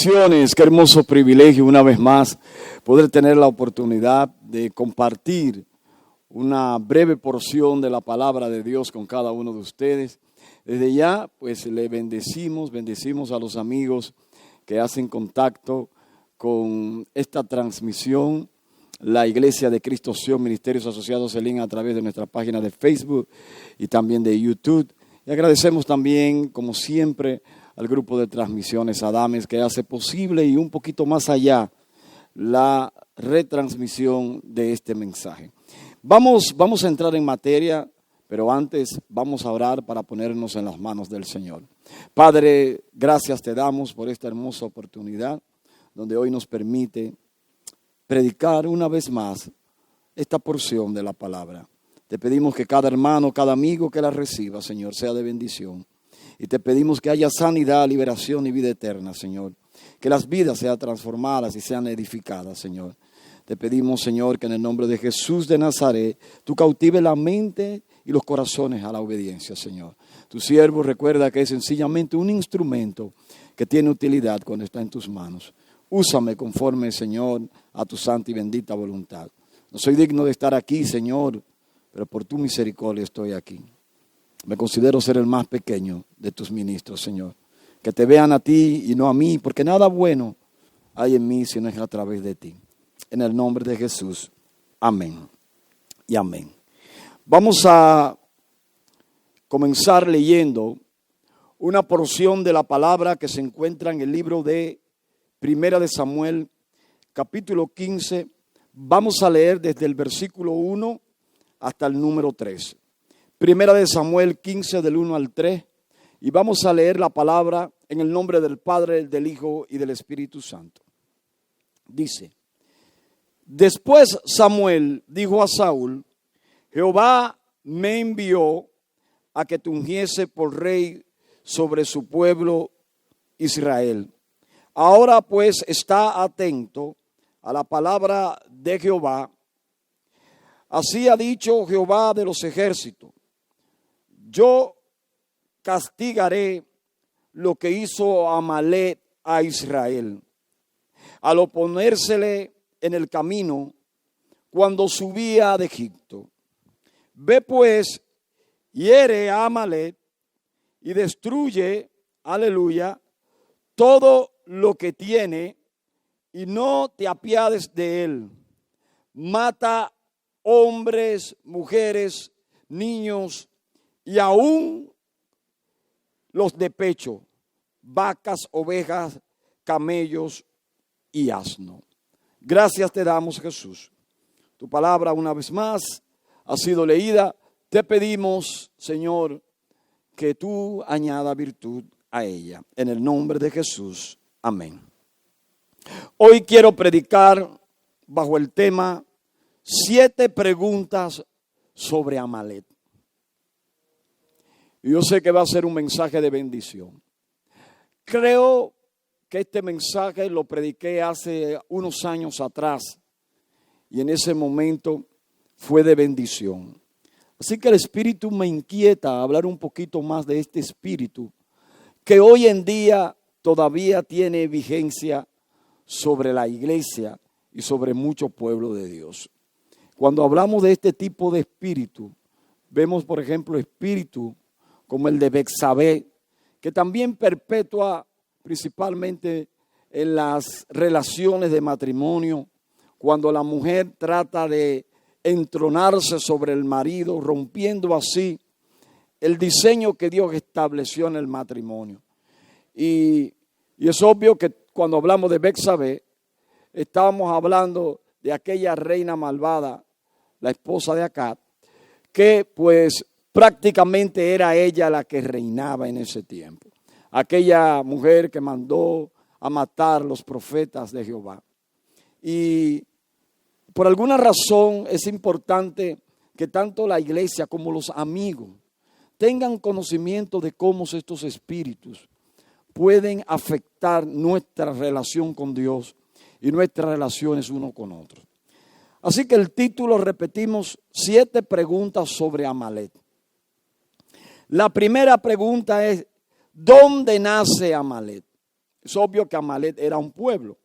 Bendiciones, qué hermoso privilegio una vez más poder tener la oportunidad de compartir una breve porción de la palabra de Dios con cada uno de ustedes. Desde ya, pues le bendecimos a los amigos que hacen contacto con esta transmisión, la Iglesia de Cristo Sion, Ministerios Asociados Elim, a través de nuestra página de Facebook y también de YouTube. Y agradecemos también, como siempre, al grupo de transmisiones Adames que hace posible y un poquito más allá la retransmisión de este mensaje. Vamos a entrar en materia, pero antes vamos a orar para ponernos en las manos del Señor. Padre, gracias te damos por esta hermosa oportunidad donde hoy nos permite predicar una vez más esta porción de la palabra. Te pedimos que cada hermano, cada amigo que la reciba, Señor, sea de bendición. Y te pedimos que haya sanidad, liberación y vida eterna, Señor. Que las vidas sean transformadas y sean edificadas, Señor. Te pedimos, Señor, que en el nombre de Jesús de Nazaret, tú cautives la mente y los corazones a la obediencia, Señor. Tu siervo recuerda que es sencillamente un instrumento que tiene utilidad cuando está en tus manos. Úsame conforme, Señor, a tu santa y bendita voluntad. No soy digno de estar aquí, Señor, pero por tu misericordia estoy aquí. Me considero ser el más pequeño de tus ministros, Señor. Que te vean a ti y no a mí, porque nada bueno hay en mí si no es a través de ti. En el nombre de Jesús. Amén y amén. Vamos a comenzar leyendo una porción de la palabra que se encuentra en el libro de Primera de Samuel, capítulo 15. Vamos a leer desde el versículo 1 hasta el número 3. Primera de Samuel 15, del 1 al 3. Y vamos a leer la palabra en el nombre del Padre, del Hijo y del Espíritu Santo. Dice: Después Samuel dijo a Saúl: Jehová me envió a que te ungiese por rey sobre su pueblo Israel. Ahora pues está atento a la palabra de Jehová. Así ha dicho Jehová de los ejércitos: yo castigaré lo que hizo Amalec a Israel, al oponérsele en el camino cuando subía de Egipto. Ve pues, hiere a Amalec y destruye, aleluya, todo lo que tiene y no te apiades de él. Mata hombres, mujeres, niños y aún los de pecho, vacas, ovejas, camellos y asno. Gracias te damos, Jesús. Tu palabra una vez más ha sido leída. Te pedimos, Señor, que tú añada virtud a ella. En el nombre de Jesús. Amén. Hoy quiero predicar bajo el tema 7 preguntas sobre Amalec. Yo sé que va a ser un mensaje de bendición. Creo que este mensaje lo prediqué hace unos años atrás y en ese momento fue de bendición. Así que el Espíritu me inquieta a hablar un poquito más de este Espíritu que hoy en día todavía tiene vigencia sobre la iglesia y sobre mucho pueblo de Dios. Cuando hablamos de este tipo de espíritu, vemos por ejemplo espíritu como el de Betsabé, que también perpetúa principalmente en las relaciones de matrimonio, cuando la mujer trata de entronarse sobre el marido, rompiendo así el diseño que Dios estableció en el matrimonio. Y es obvio que cuando hablamos de Betsabé, estábamos hablando de aquella reina malvada, la esposa de Acab, que pues prácticamente era ella la que reinaba en ese tiempo. Aquella mujer que mandó a matar los profetas de Jehová. Y por alguna razón es importante que tanto la iglesia como los amigos tengan conocimiento de cómo estos espíritus pueden afectar nuestra relación con Dios y nuestras relaciones uno con otro. Así que el título, repetimos, 7 preguntas sobre Amalec. La primera pregunta es: ¿dónde nace Amalec? Es obvio que Amalek era un pueblo.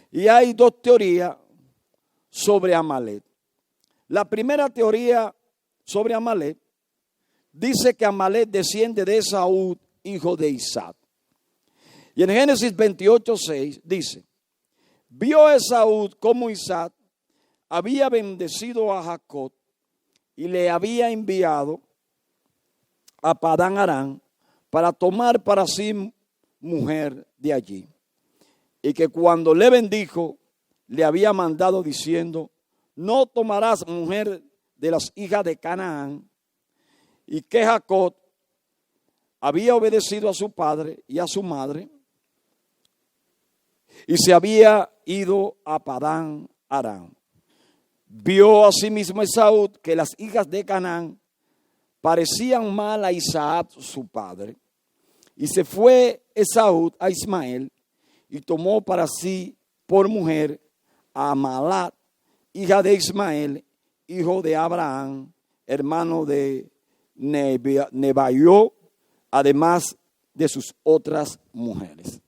Y hay dos teorías sobre Amalek. La primera teoría sobre Amalek dice que Amalek desciende de Esaú, hijo de Isaac. Y en Génesis 28:6 dice: vio Esaú como Isaac había bendecido a Jacob y le había enviado a Padán Aram para tomar para sí mujer de allí. Y que cuando le bendijo, le había mandado diciendo: no tomarás mujer de las hijas de Canaán. Y que Jacob había obedecido a su padre y a su madre y se había ido a Padán Aram. Vio asimismo Esaú que las hijas de Canaán parecían mal a Isaac su padre, y se fue Esaú a Ismael y tomó para sí por mujer a Amalat, hija de Ismael, hijo de Abraham, hermano de Nebaiot, además de sus otras mujeres.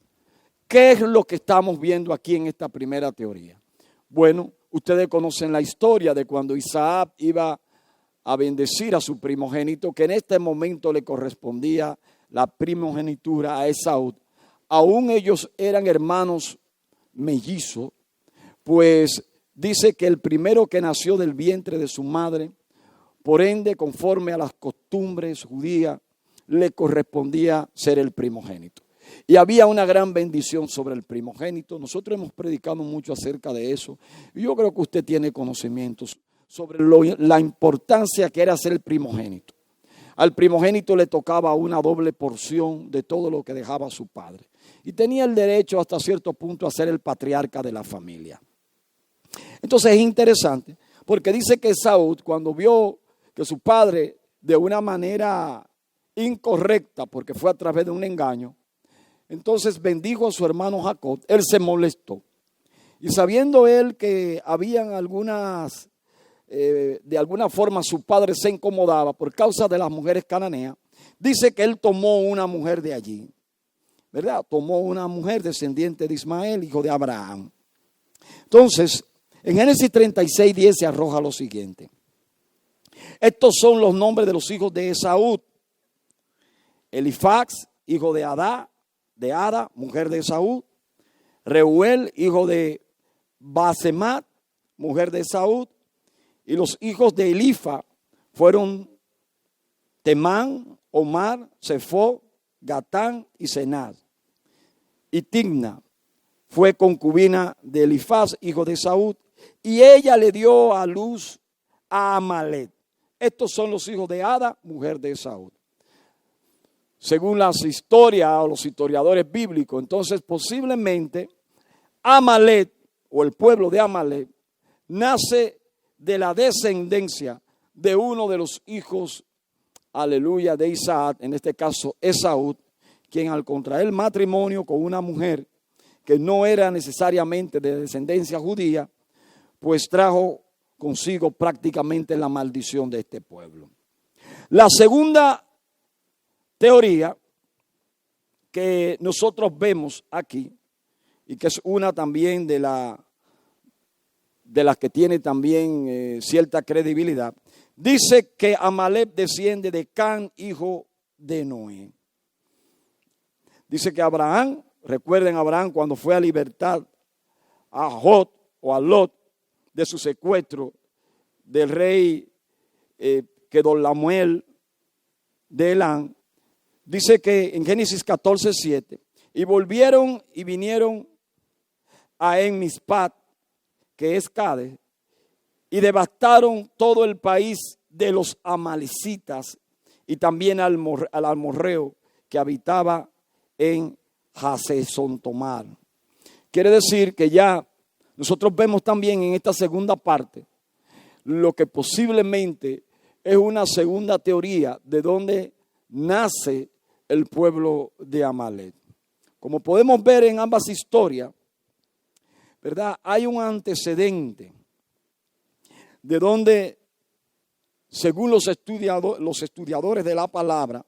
¿Qué es lo que estamos viendo aquí en esta primera teoría? Bueno, ustedes conocen la historia de cuando Isaac iba a bendecir a su primogénito, que en este momento le correspondía la primogenitura a Esaú. Aún ellos eran hermanos mellizos, pues dice que el primero que nació del vientre de su madre, por ende, conforme a las costumbres judías, le correspondía ser el primogénito. Y había una gran bendición sobre el primogénito. Nosotros hemos predicado mucho acerca de eso. Y yo creo que usted tiene conocimientos sobre la importancia que era ser el primogénito. Al primogénito le tocaba una doble porción de todo lo que dejaba su padre. Y tenía el derecho hasta cierto punto a ser el patriarca de la familia. Entonces es interesante porque dice que Esaú, cuando vio que su padre de una manera incorrecta, porque fue a través de un engaño, entonces bendijo a su hermano Jacob, él se molestó. Y sabiendo él que habían algunas, de alguna forma su padre se incomodaba por causa de las mujeres cananeas, dice que él tomó una mujer de allí, ¿verdad? Tomó una mujer descendiente de Ismael, hijo de Abraham. Entonces, en Génesis 36:10 se arroja lo siguiente. Estos son los nombres de los hijos de Esaú: Elifax, hijo de Ada, mujer de Esaú; Reuel, hijo de Basemat, mujer de Esaú; y los hijos de Elifa fueron Temán, Omar, Sefo, Gatán y Senaz. Y Timna fue concubina de Elifaz, hijo de Esaú, y ella le dio a luz a Amalek. Estos son los hijos de Ada, mujer de Esaú. Según las historias o los historiadores bíblicos, entonces posiblemente Amalek o el pueblo de Amalek nace de la descendencia de uno de los hijos, aleluya, de Isaac, en este caso Esaú, quien al contraer matrimonio con una mujer que no era necesariamente de descendencia judía, pues trajo consigo prácticamente la maldición de este pueblo. La segunda teoría que nosotros vemos aquí, y que es una también de las que tiene también cierta credibilidad, dice que Amalek desciende de Can, hijo de Noé. Dice que Abraham, recuerden Abraham cuando fue a libertar a Jod o a Lot de su secuestro del rey Kedorlaomer de Elam, dice que en Génesis 14:7, y volvieron y vinieron a En-Mispat, que es Cades, y devastaron todo el país de los amalecitas y también al amorreo que habitaba en Hasesontomar. Quiere decir que ya nosotros vemos también en esta segunda parte lo que posiblemente es una segunda teoría de donde nace el pueblo de Amalek. Como podemos ver en ambas historias, ¿verdad? Hay un antecedente de donde, según los estudiadores de la palabra,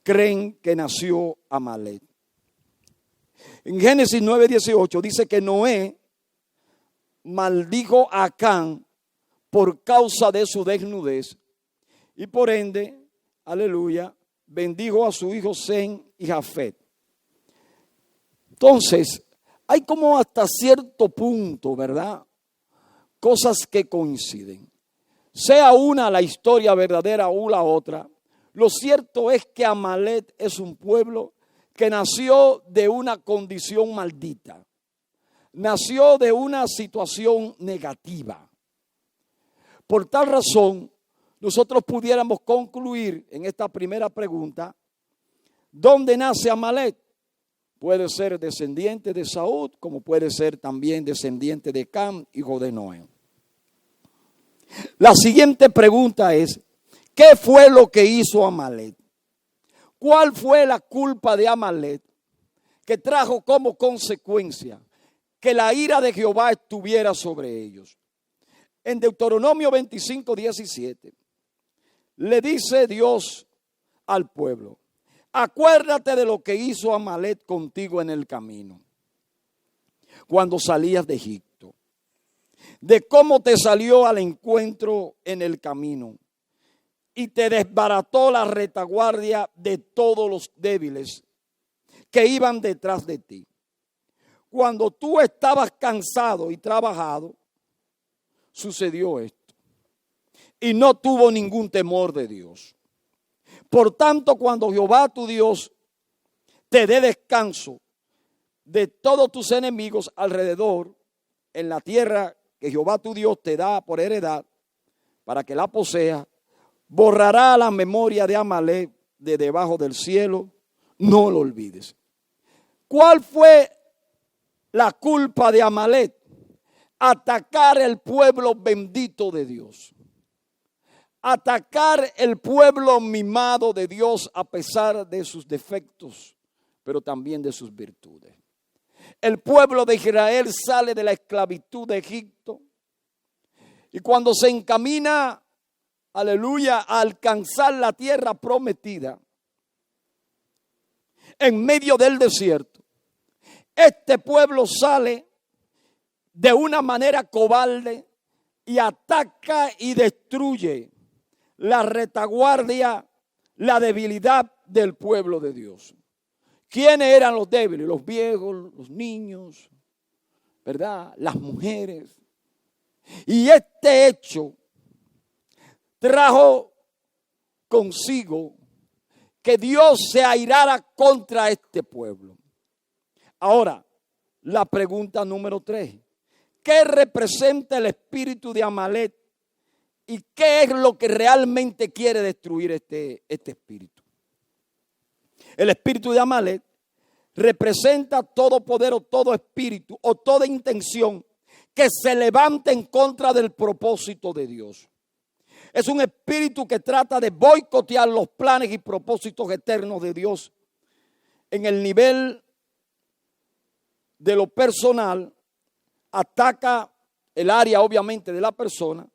creen que nació Amalek. En Génesis 9:18 dice que Noé maldijo a Cam por causa de su desnudez y por ende, aleluya, bendijo a su hijo Sem y Jafet. Entonces, hay como hasta cierto punto, ¿verdad? Cosas que coinciden. Sea una la historia verdadera o la otra, lo cierto es que Amalek es un pueblo que nació de una condición maldita. Nació de una situación negativa. Por tal razón, nosotros pudiéramos concluir en esta primera pregunta, ¿dónde nace Amalek? Puede ser descendiente de Saúl, como puede ser también descendiente de Cam, hijo de Noé. La siguiente pregunta es, ¿qué fue lo que hizo Amalek? ¿Cuál fue la culpa de Amalek que trajo como consecuencia que la ira de Jehová estuviera sobre ellos? En Deuteronomio 25:17 le dice Dios al pueblo, acuérdate de lo que hizo Amalek contigo en el camino, cuando salías de Egipto, de cómo te salió al encuentro en el camino y te desbarató la retaguardia de todos los débiles que iban detrás de ti. Cuando tú estabas cansado y trabajado, sucedió esto. Y no tuvo ningún temor de Dios. Por tanto, cuando Jehová tu Dios te dé descanso de todos tus enemigos alrededor en la tierra que Jehová tu Dios te da por heredad para que la posea, borrará la memoria de Amalek de debajo del cielo, no lo olvides. ¿Cuál fue la culpa de Amalek? Atacar el pueblo bendito de Dios. Atacar el pueblo mimado de Dios a pesar de sus defectos, pero también de sus virtudes. El pueblo de Israel sale de la esclavitud de Egipto y cuando se encamina, aleluya, a alcanzar la tierra prometida, en medio del desierto, este pueblo sale de una manera cobarde y ataca y destruye la retaguardia, la debilidad del pueblo de Dios. ¿Quiénes eran los débiles? Los viejos, los niños, ¿verdad? Las mujeres. Y este hecho trajo consigo que Dios se airara contra este pueblo. Ahora, la pregunta número 3. ¿Qué representa el espíritu de Amalek? ¿Y qué es lo que realmente quiere destruir este espíritu? El espíritu de Amalek representa todo poder o todo espíritu o toda intención que se levante en contra del propósito de Dios. Es un espíritu que trata de boicotear los planes y propósitos eternos de Dios en el nivel de lo personal. Ataca el área obviamente de la persona,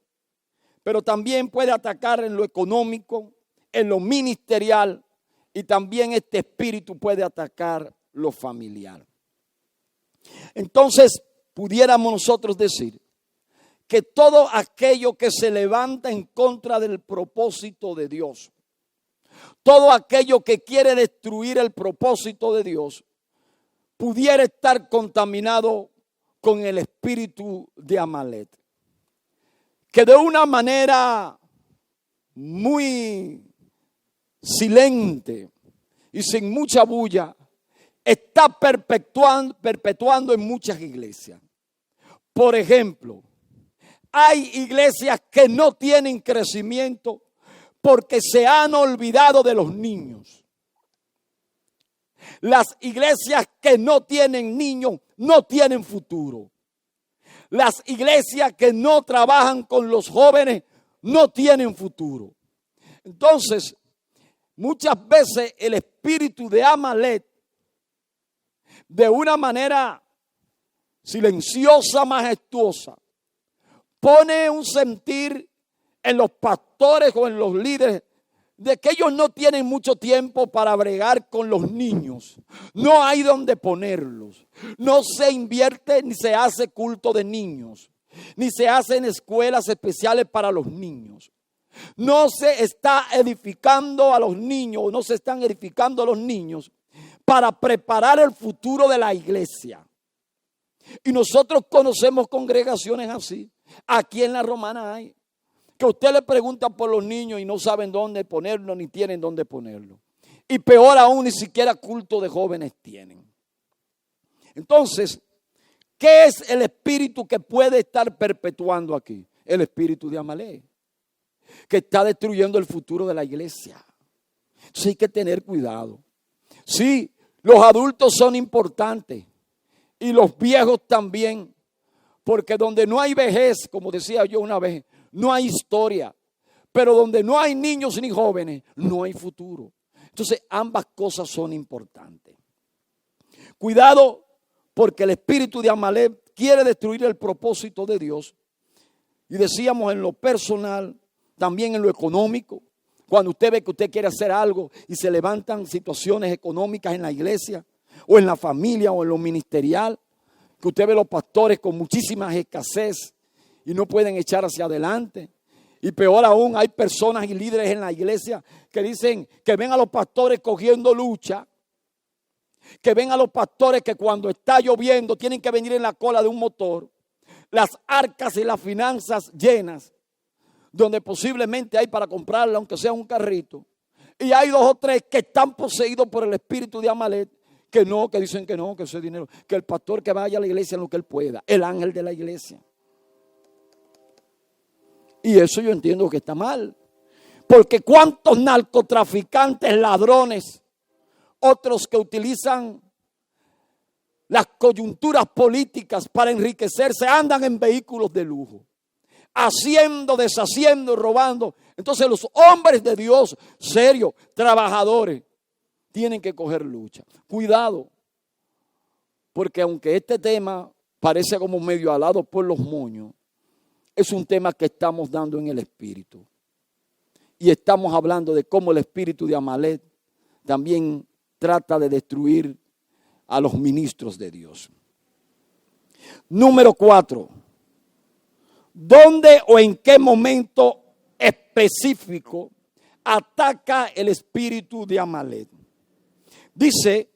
pero también puede atacar en lo económico, en lo ministerial, y también este espíritu puede atacar lo familiar. Entonces, pudiéramos nosotros decir que todo aquello que se levanta en contra del propósito de Dios, todo aquello que quiere destruir el propósito de Dios, pudiera estar contaminado con el espíritu de Amalek, que de una manera muy silente y sin mucha bulla está perpetuando en muchas iglesias. Por ejemplo, hay iglesias que no tienen crecimiento porque se han olvidado de los niños. Las iglesias que no tienen niños no tienen futuro. Las iglesias que no trabajan con los jóvenes no tienen futuro. Entonces, muchas veces el espíritu de Amalek, de una manera silenciosa, majestuosa, pone un sentir en los pastores o en los líderes de que ellos no tienen mucho tiempo para bregar con los niños. No hay donde ponerlos. No se invierte ni se hace culto de niños, ni se hacen escuelas especiales para los niños. No se está edificando a los niños, no se están edificando a los niños para preparar el futuro de la iglesia. Y nosotros conocemos congregaciones así. Aquí en la Romana hay. Que usted le pregunta por los niños y no saben dónde ponerlo, ni tienen dónde ponerlo. Y peor aún, ni siquiera culto de jóvenes tienen. Entonces, ¿qué es el espíritu que puede estar perpetuando aquí? El espíritu de Amalek, que está destruyendo el futuro de la iglesia. Entonces hay que tener cuidado. Sí, los adultos son importantes y los viejos también, porque donde no hay vejez, como decía yo una vez, no hay historia, pero donde no hay niños ni jóvenes, no hay futuro. Entonces ambas cosas son importantes. Cuidado, porque el espíritu de Amalek quiere destruir el propósito de Dios. Y decíamos en lo personal, también en lo económico. Cuando usted ve que usted quiere hacer algo y se levantan situaciones económicas en la iglesia, o en la familia, o en lo ministerial, que usted ve los pastores con muchísimas escasez y no pueden echar hacia adelante. Y peor aún, hay personas y líderes en la iglesia que dicen que ven a los pastores cogiendo lucha, que ven a los pastores que cuando está lloviendo tienen que venir en la cola de un motor, las arcas y las finanzas llenas, donde posiblemente hay para comprarle aunque sea un carrito. Y hay 2 o 3 que están poseídos por el espíritu de Amalek, que dicen que no, que ese dinero, que el pastor que vaya a la iglesia en lo que él pueda, el ángel de la iglesia. Y eso yo entiendo que está mal. Porque cuántos narcotraficantes, ladrones, otros que utilizan las coyunturas políticas para enriquecerse, andan en vehículos de lujo, haciendo, deshaciendo, robando. Entonces los hombres de Dios, serios, trabajadores, tienen que coger lucha. Cuidado, porque aunque este tema parece como medio alado por los moños, es un tema que estamos dando en el espíritu. Y estamos hablando de cómo el espíritu de Amalek también trata de destruir a los ministros de Dios. Número 4. ¿Dónde o en qué momento específico ataca el espíritu de Amalek? Dice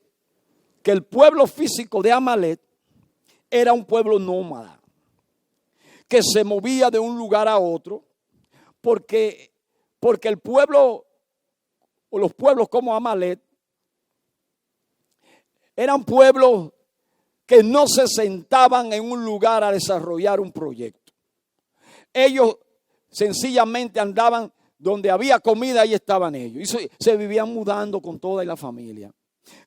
que el pueblo físico de Amalek era un pueblo nómada, que se movía de un lugar a otro, porque el pueblo, o los pueblos como Amalek, eran pueblos que no se sentaban en un lugar a desarrollar un proyecto. Ellos sencillamente andaban donde había comida, ahí estaban ellos. Y se vivían mudando con toda la familia.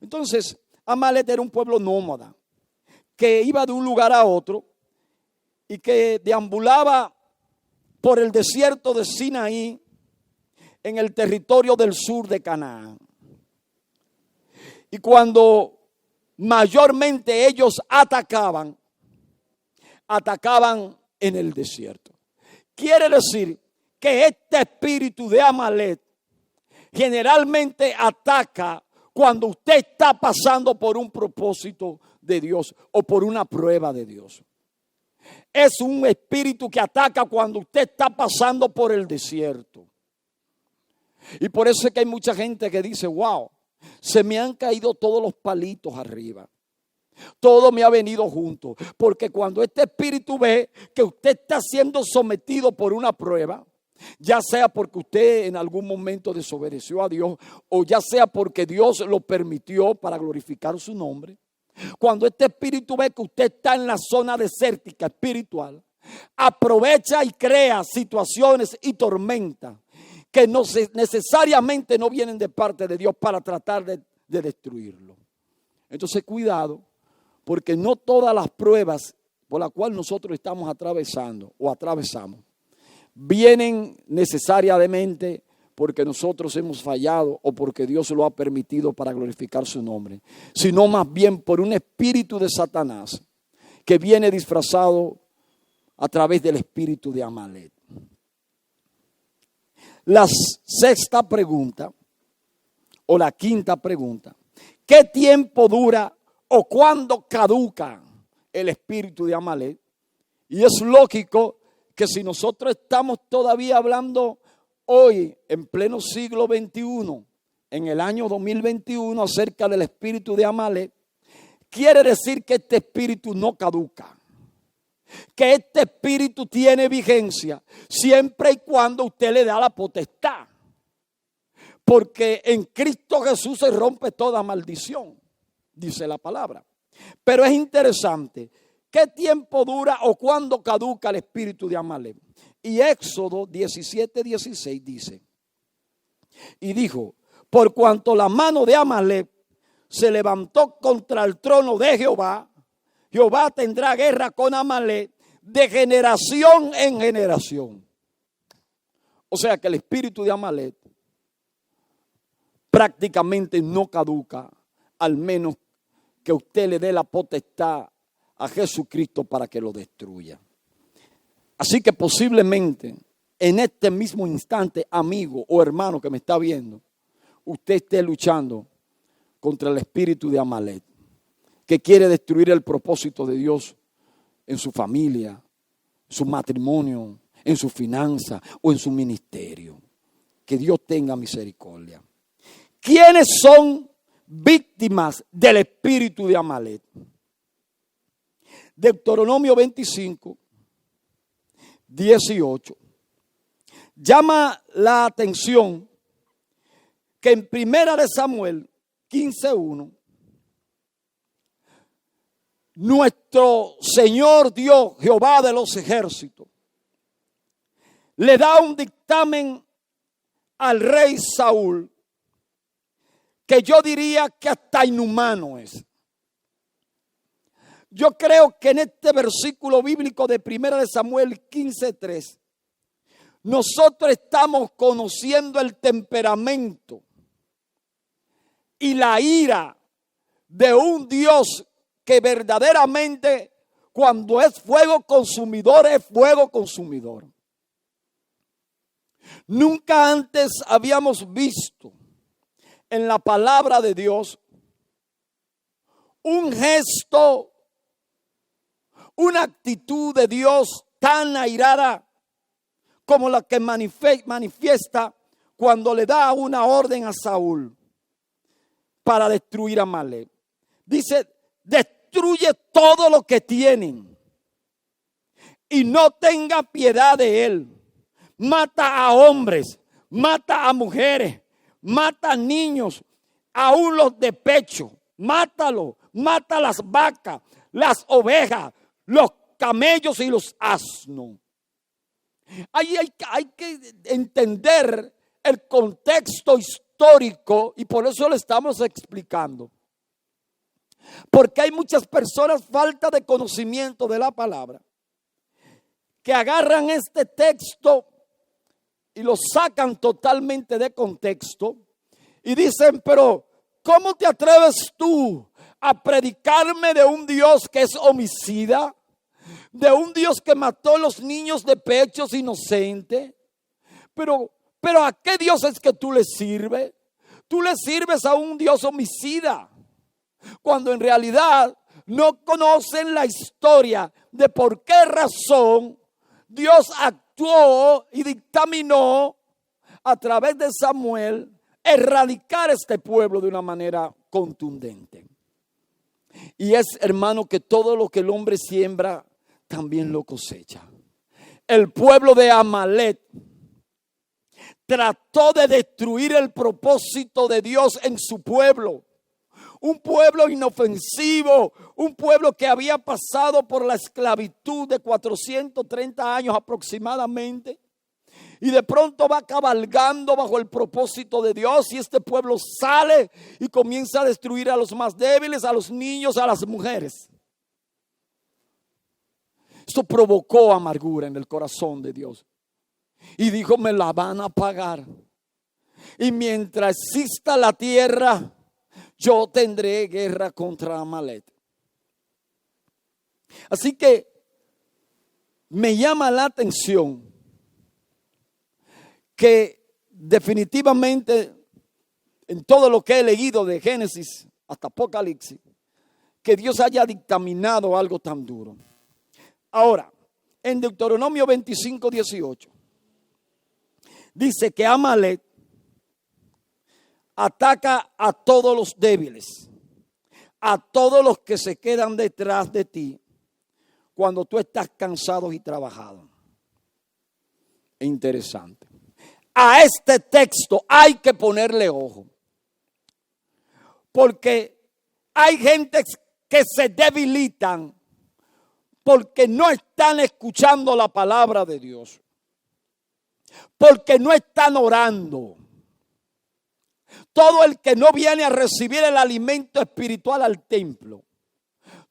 Entonces, Amalek era un pueblo nómada, que iba de un lugar a otro y que deambulaba por el desierto de Sinaí en el territorio del sur de Canaán. Y cuando mayormente ellos atacaban en el desierto. Quiere decir que este espíritu de Amalek generalmente ataca cuando usted está pasando por un propósito de Dios o por una prueba de Dios. Es un espíritu que ataca cuando usted está pasando por el desierto. Y por eso es que hay mucha gente que dice, wow, se me han caído todos los palitos arriba. Todo me ha venido junto. Porque cuando este espíritu ve que usted está siendo sometido por una prueba, ya sea porque usted en algún momento desobedeció a Dios, o ya sea porque Dios lo permitió para glorificar su nombre. Cuando este espíritu ve que usted está en la zona desértica espiritual, aprovecha y crea situaciones y tormentas que no necesariamente no vienen de parte de Dios para tratar de destruirlo. Entonces cuidado, porque no todas las pruebas por las cuales nosotros estamos atravesando o atravesamos vienen necesariamente porque nosotros hemos fallado o porque Dios lo ha permitido para glorificar su nombre, sino más bien por un espíritu de Satanás que viene disfrazado a través del espíritu de Amalek. la sexta pregunta o la quinta pregunta. ¿Qué tiempo dura o cuándo caduca el espíritu de Amalek? Y es lógico que si nosotros estamos todavía hablando hoy, en pleno siglo XXI, en el año 2021, acerca del espíritu de Amalek, quiere decir que este espíritu no caduca, que este espíritu tiene vigencia siempre y cuando usted le da la potestad. Porque en Cristo Jesús se rompe toda maldición, dice la palabra. Pero es interesante, ¿qué tiempo dura o cuándo caduca el espíritu de Amalek? Y Éxodo 17:16 dice, y dijo, por cuanto la mano de Amalek se levantó contra el trono de Jehová, Jehová tendrá guerra con Amalek de generación en generación. O sea que el espíritu de Amalek prácticamente no caduca, al menos que usted le dé la potestad a Jesucristo para que lo destruya. Así que posiblemente en este mismo instante, amigo o hermano que me está viendo, usted esté luchando contra el espíritu de Amalek, que quiere destruir el propósito de Dios en su familia, su matrimonio, en su finanza o en su ministerio. Que Dios tenga misericordia. ¿Quiénes son víctimas del espíritu de Amalek? Deuteronomio 25, 18. Llama la atención que en Primera de Samuel 15:1, nuestro Señor Dios, Jehová de los ejércitos, le da un dictamen al rey Saúl que yo diría que hasta inhumano es. Yo creo que en este versículo bíblico de 1 de Samuel 15:3, nosotros estamos conociendo el temperamento y la ira de un Dios que verdaderamente, cuando es fuego consumidor, es fuego consumidor. Nunca antes habíamos visto en la palabra de Dios un gesto, una actitud de Dios tan airada como la que manifiesta cuando le da una orden a Saúl para destruir a Amalek. Dice, destruye todo lo que tienen y no tenga piedad de él. Mata a hombres, mata a mujeres, mata a niños, aún los de pecho. Mátalo, mata las vacas, las ovejas, los camellos y los asnos. Ahí hay que entender el contexto histórico y por eso lo estamos explicando. Porque hay muchas personas, falta de conocimiento de la palabra, que agarran este texto y lo sacan totalmente de contexto y dicen, pero ¿cómo te atreves tú a predicarme de un Dios que es homicida? De un Dios que mató a los niños de pechos inocentes. Pero ¿a qué Dios es que tú le sirves? Tú le sirves a un Dios homicida, cuando en realidad no conocen la historia de por qué razón Dios actuó y dictaminó a través de Samuel erradicar este pueblo de una manera contundente. Y es, hermano, que todo lo que el hombre siembra también lo cosecha. El pueblo de Amalek trató de destruir el propósito de Dios en su pueblo. Un pueblo inofensivo, un pueblo que había pasado por la esclavitud de 430 años aproximadamente. Y de pronto va cabalgando bajo el propósito de Dios y este pueblo sale y comienza a destruir a los más débiles, a los niños, a las mujeres. Esto provocó amargura en el corazón de Dios. Y dijo, me la van a pagar. Y mientras exista la tierra, yo tendré guerra contra Amalek. Así que me llama la atención que definitivamente en todo lo que he leído de Génesis hasta Apocalipsis, que Dios haya dictaminado algo tan duro. Ahora, en Deuteronomio 25, 18, dice que Amalek ataca a todos los débiles, a todos los que se quedan detrás de ti cuando tú estás cansado y trabajado. Interesante. A este texto hay que ponerle ojo, porque hay gente que se debilitan porque no están escuchando la palabra de Dios, porque no están orando. Todo el que no viene a recibir el alimento espiritual al templo,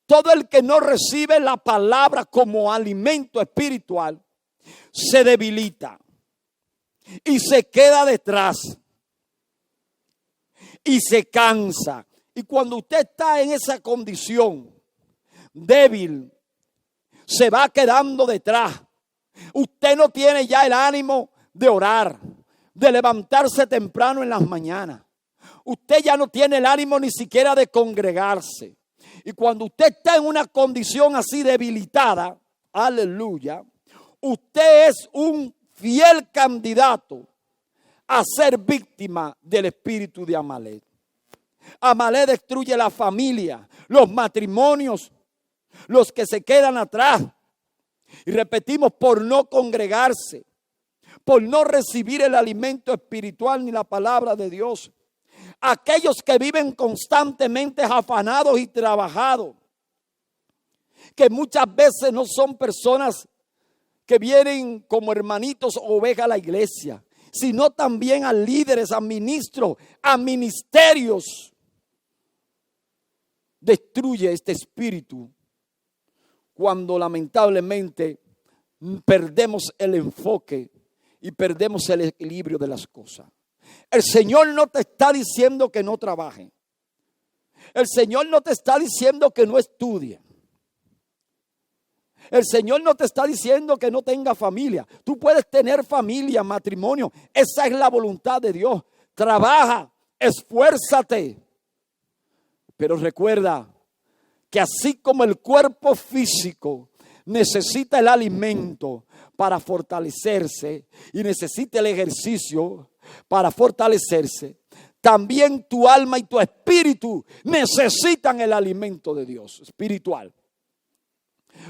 todo el que no recibe la palabra como alimento espiritual, se debilita y se queda detrás y se cansa. Y cuando usted está en esa condición débil, se va quedando detrás. Usted no tiene ya el ánimo de orar, de levantarse temprano en las mañanas. Usted ya no tiene el ánimo ni siquiera de congregarse. Y cuando usted está en una condición así debilitada, aleluya, usted es un fiel candidato a ser víctima del espíritu de Amalek. Amalek destruye la familia, los matrimonios, los que se quedan atrás. Y repetimos, por no congregarse, por no recibir el alimento espiritual ni la palabra de Dios. Aquellos que viven constantemente afanados y trabajados, que muchas veces no son personas que vienen como hermanitos o ovejas a la iglesia, sino también a líderes, a ministros, a ministerios. Destruye este espíritu cuando lamentablemente perdemos el enfoque y perdemos el equilibrio de las cosas. El Señor no te está diciendo que no trabaje. El Señor no te está diciendo que no estudie. El Señor no te está diciendo que no tenga familia. Tú puedes tener familia, matrimonio. Esa es la voluntad de Dios. Trabaja, esfuérzate. Pero recuerda que así como el cuerpo físico necesita el alimento para fortalecerse y necesita el ejercicio para fortalecerse, también tu alma y tu espíritu necesitan el alimento de Dios espiritual.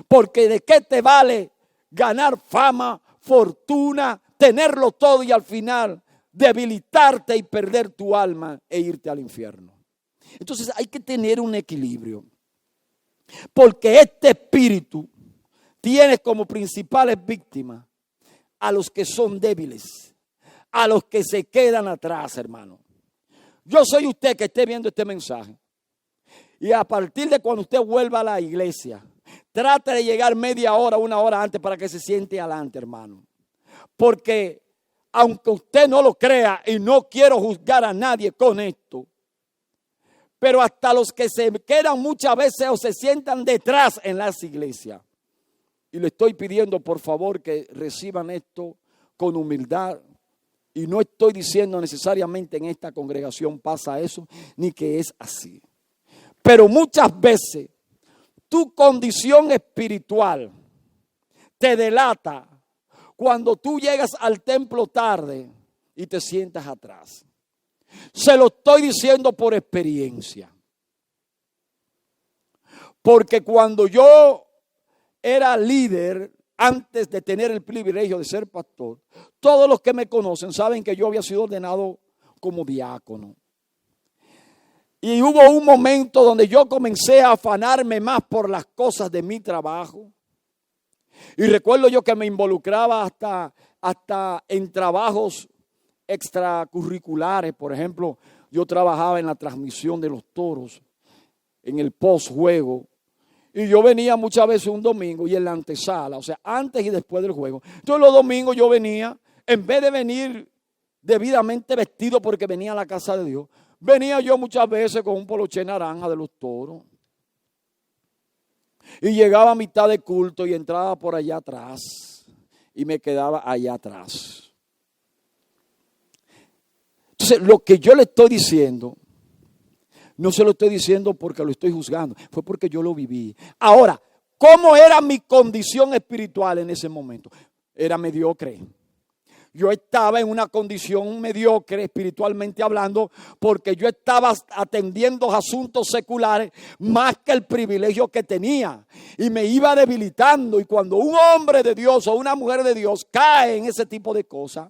Porque ¿de qué te vale ganar fama, fortuna, tenerlo todo y al final debilitarte y perder tu alma e irte al infierno? Entonces hay que tener un equilibrio. Porque este espíritu tiene como principales víctimas a los que son débiles, a los que se quedan atrás, hermano. Yo soy usted que esté viendo este mensaje. Y a partir de cuando usted vuelva a la iglesia, trate de llegar media hora, una hora antes para que se siente adelante, hermano. Porque aunque usted no lo crea, y no quiero juzgar a nadie con esto, pero hasta los que se quedan muchas veces o se sientan detrás en las iglesias. Y le estoy pidiendo por favor que reciban esto con humildad. Y no estoy diciendo necesariamente en esta congregación pasa eso, ni que es así. Pero muchas veces tu condición espiritual te delata cuando tú llegas al templo tarde y te sientas atrás. Se lo estoy diciendo por experiencia. Porque cuando yo era líder, antes de tener el privilegio de ser pastor, todos los que me conocen saben que yo había sido ordenado como diácono. Y hubo un momento donde yo comencé a afanarme más por las cosas de mi trabajo. Y recuerdo yo que me involucraba hasta en trabajos extracurriculares. Por ejemplo, yo trabajaba en la transmisión de los toros, en el postjuego. Y yo venía muchas veces un domingo y en la antesala, o sea, antes y después del juego. Entonces los domingos yo venía, en vez de venir debidamente vestido porque venía a la casa de Dios, venía yo muchas veces con un poloché naranja de los toros. Y llegaba a mitad de culto y entraba por allá atrás. Y me quedaba allá atrás. Entonces, lo que yo le estoy diciendo, no se lo estoy diciendo porque lo estoy juzgando, fue porque yo lo viví. Ahora, ¿cómo era mi condición espiritual en ese momento? Era mediocre. Yo estaba en una condición mediocre espiritualmente hablando, porque yo estaba atendiendo asuntos seculares más que el privilegio que tenía, y me iba debilitando. Y cuando un hombre de Dios o una mujer de Dios cae en ese tipo de cosas,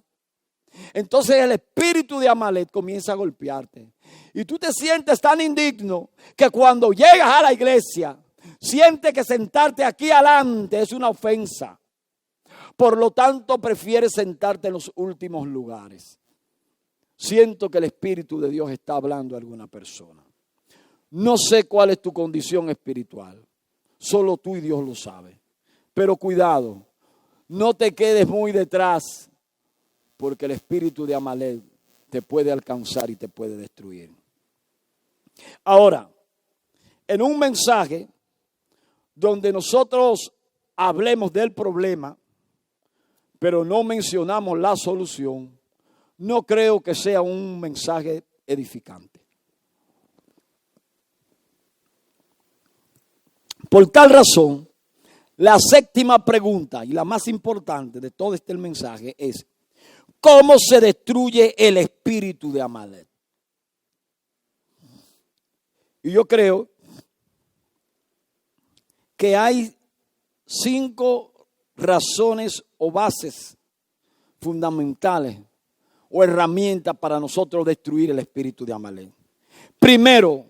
entonces el espíritu de Amalek comienza a golpearte. Y tú te sientes tan indigno que cuando llegas a la iglesia, sientes que sentarte aquí adelante es una ofensa. Por lo tanto, prefieres sentarte en los últimos lugares. Siento que el Espíritu de Dios está hablando a alguna persona. No sé cuál es tu condición espiritual. Solo tú y Dios lo sabe. Pero cuidado, no te quedes muy detrás, porque el espíritu de Amalek te puede alcanzar y te puede destruir. Ahora, en un mensaje donde nosotros hablemos del problema, pero no mencionamos la solución, no creo que sea un mensaje edificante. Por tal razón, la séptima pregunta y la más importante de todo este mensaje es: ¿cómo se destruye el espíritu de Amalek? Y yo creo que hay 5 razones o bases fundamentales o herramientas para nosotros destruir el espíritu de Amalek. Primero,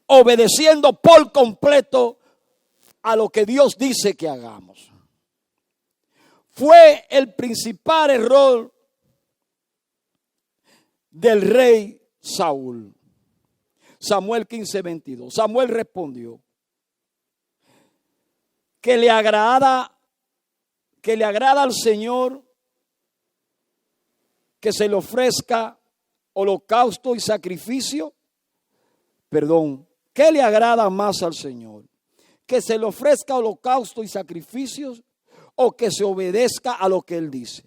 obedeciendo por completo a lo que Dios dice que hagamos. Fue el principal error del rey Saúl. Samuel 15:22. Samuel respondió que le agrada al Señor que se le ofrezca holocausto y sacrificio. ¿Qué le agrada más al Señor? ¿Que se le ofrezca holocausto y sacrificios o que se obedezca a lo que Él dice?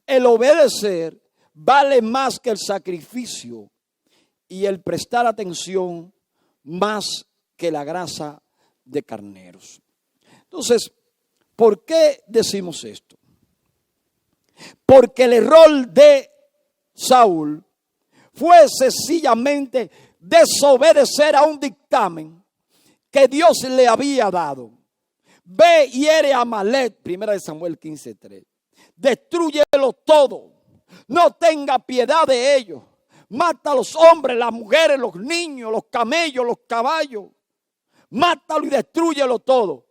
El obedecer vale más que el sacrificio, y el prestar atención más que la grasa de carneros. Entonces, ¿por qué decimos esto? Porque el error de Saúl fue sencillamente desobedecer a un dictamen que Dios le había dado. Ve y hiere a Amalek, 1 Samuel 15:3. Destrúyelo todo, no tenga piedad de ellos. Mata a los hombres, las mujeres, los niños, los camellos, los caballos. Mátalo y destrúyelo todo.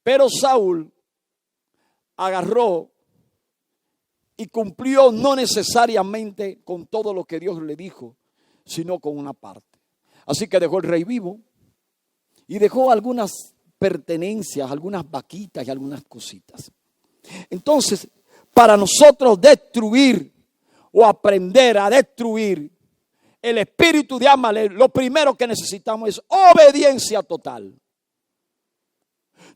Pero Saúl agarró y cumplió no necesariamente con todo lo que Dios le dijo, sino con una parte. Así que dejó el rey vivo y dejó algunas pertenencias, algunas vaquitas y algunas cositas. Entonces, para nosotros destruir o aprender a destruir el espíritu de Amalek, lo primero que necesitamos es obediencia total.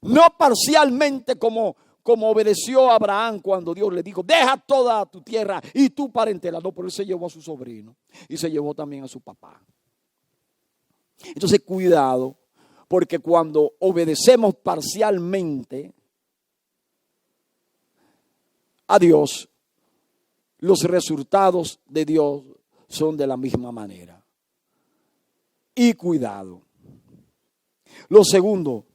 No parcialmente como obedeció Abraham cuando Dios le dijo: deja toda tu tierra y tu parentela. No, pero él se llevó a su sobrino y se llevó también a su papá. Entonces, cuidado, porque cuando obedecemos parcialmente a Dios, los resultados de Dios son de la misma manera. Y cuidado. Lo segundo,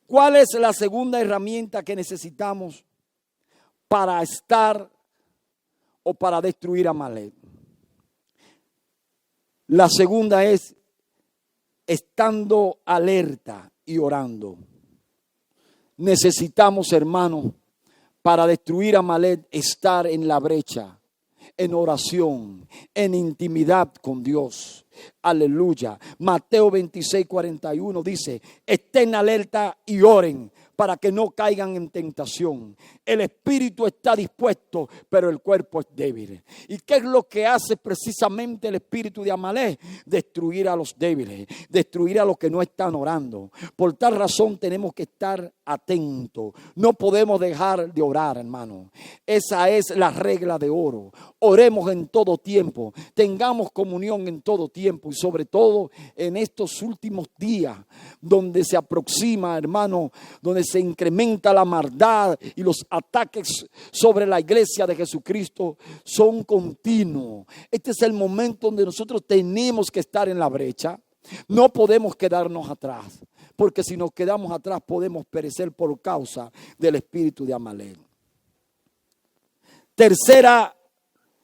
¿cuál es la segunda herramienta que necesitamos para estar o para destruir a Amalek? La segunda es estando alerta y orando. Necesitamos, hermanos, para destruir a Amalek, estar en la brecha, en oración, en intimidad con Dios. Aleluya. Mateo 26:41 dice: estén alerta y oren para que no caigan en tentación. El espíritu está dispuesto, pero el cuerpo es débil. ¿Y qué es lo que hace precisamente el espíritu de Amalek? Destruir a los débiles, destruir a los que no están orando. Por tal razón tenemos que estar atentos. No podemos dejar de orar, hermano. Esa es la regla de oro. Oremos en todo tiempo, tengamos comunión en todo tiempo y sobre todo en estos últimos días donde se aproxima, hermano, donde se incrementa la maldad y los ataques sobre la iglesia de Jesucristo son continuos. Este es el momento donde nosotros tenemos que estar en la brecha. No podemos quedarnos atrás, porque si nos quedamos atrás podemos perecer por causa del espíritu de Amalek. Tercera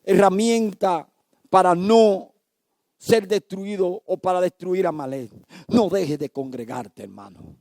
herramienta para no ser destruido o para destruir a Amalek. No dejes de congregarte, hermano.